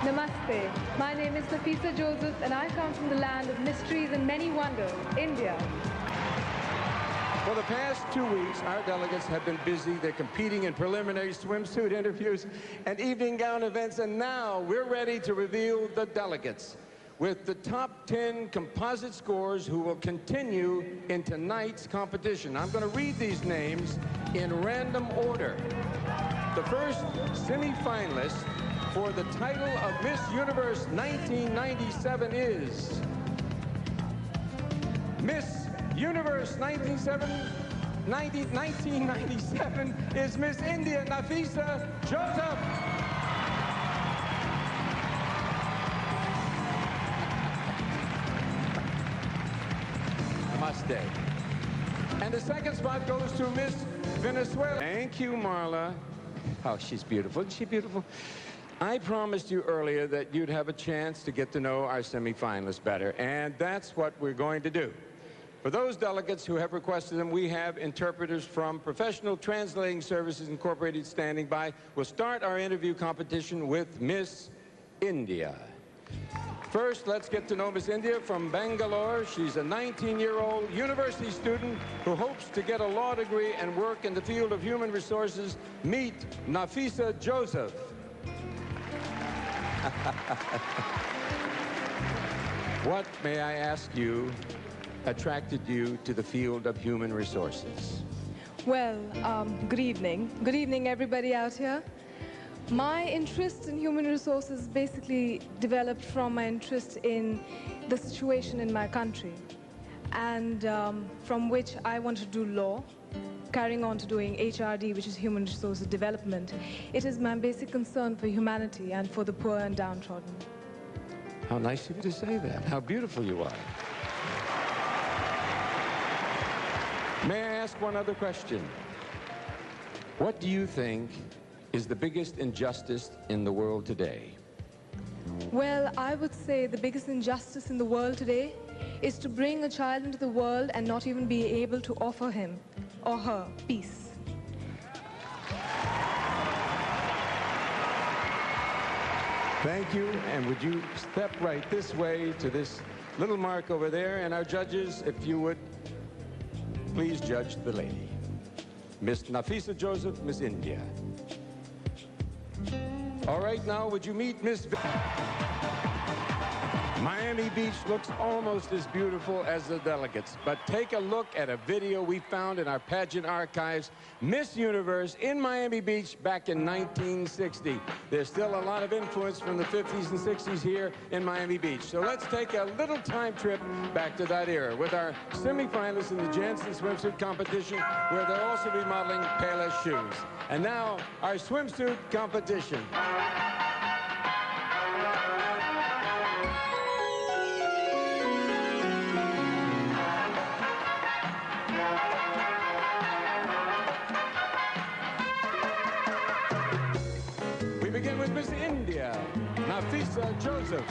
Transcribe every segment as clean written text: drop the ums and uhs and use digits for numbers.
Namaste. My name is Nafisa Joseph and I come from the land of mysteries and many wonders, India. For the past 2 weeks, our delegates have been busy. They're competing in preliminary swimsuit interviews and evening gown events, and now we're ready to reveal the delegates with the top 10 composite scores who will continue in tonight's competition. I'm going to read these names in random order. The first semi-finalist for the title of Miss Universe 1997 is Miss Universe 1997 is Miss India Nafisa Joseph. Namaste. And the second spot goes to Miss Venezuela. Thank you, Marla. Oh, she's beautiful. Isn't she beautiful? I promised you earlier that you'd have a chance to get to know our semifinalists better, and that's what we're going to do. For those delegates who have requested them, we have interpreters from Professional Translating Services Incorporated standing by. We'll start our interview competition with Miss India. First, let's get to know Miss India from Bangalore. She's a 19-year-old university student who hopes to get a law degree and work in the field of human resources. Meet Nafisa Joseph. What, may I ask you, attracted you to the field of human resources? Well, good evening. Good evening, everybody out here. My interest in human resources basically developed from my interest in the situation in my country, and from which I wanted to do law, carrying on to doing HRD, which is Human Resources Development. It is my basic concern for humanity and for the poor and downtrodden. How nice of you to say that. How beautiful you are. May I ask one other question? What do you think is the biggest injustice in the world today? Well, I would say the biggest injustice in the world today is to bring a child into the world and not even be able to offer him or her peace. Thank you, and would you step right this way to this little mark over there, and our judges, if you would, please judge the lady. Miss Nafisa Joseph, Miss India. All right, now, would you meet Miss... Miami Beach looks almost as beautiful as the delegates, but take a look at a video we found in our pageant archives. Miss Universe in Miami Beach back in 1960. There's still a lot of influence from the 50s and 60s here in Miami Beach. So let's take a little time trip back to that era with our semifinalists in the Jansen swimsuit competition, where they'll also be modeling Payless shoes. And now, our swimsuit competition. We begin with Miss India, Nafisa Joseph.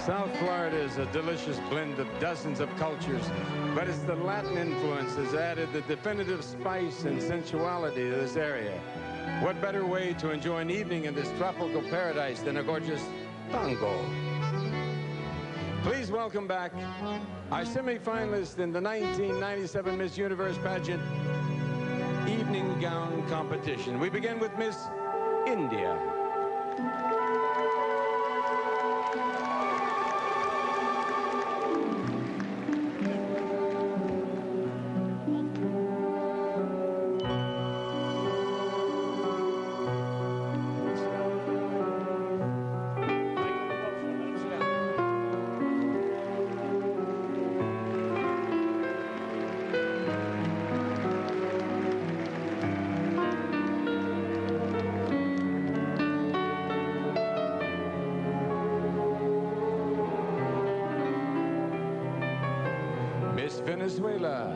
South Florida is a delicious blend of dozens of cultures, but it's the Latin influence has added the definitive spice and sensuality to this area. What better way to enjoy an evening in this tropical paradise than a gorgeous tango? Please welcome back our semi-finalists in the 1997 Miss Universe pageant evening gown competition. We begin with Miss India. Venezuela,